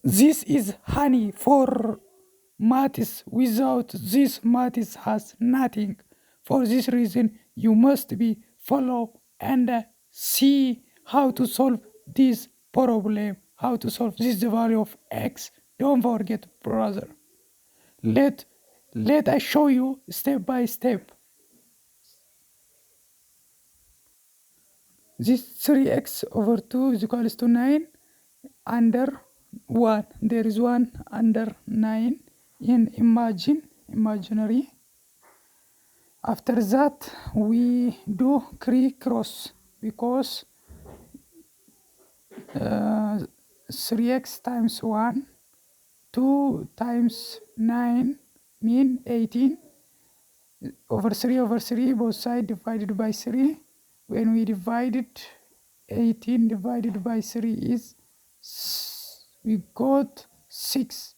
This is honey for maths. Without this, maths has nothing. For this reason, you must be follow and see how to solve this problem, how to solve this value of x. Don't forget, brother. Let let I show you step by step. This 3x over 2 is equals to 9 under 1. There is 1 under 9 in imaginary. After that, we do cross because 3x times 1, 2 times 9 mean 18 over 3, both sides divided by 3. When we divided 18 divided by 3 is, we got 6.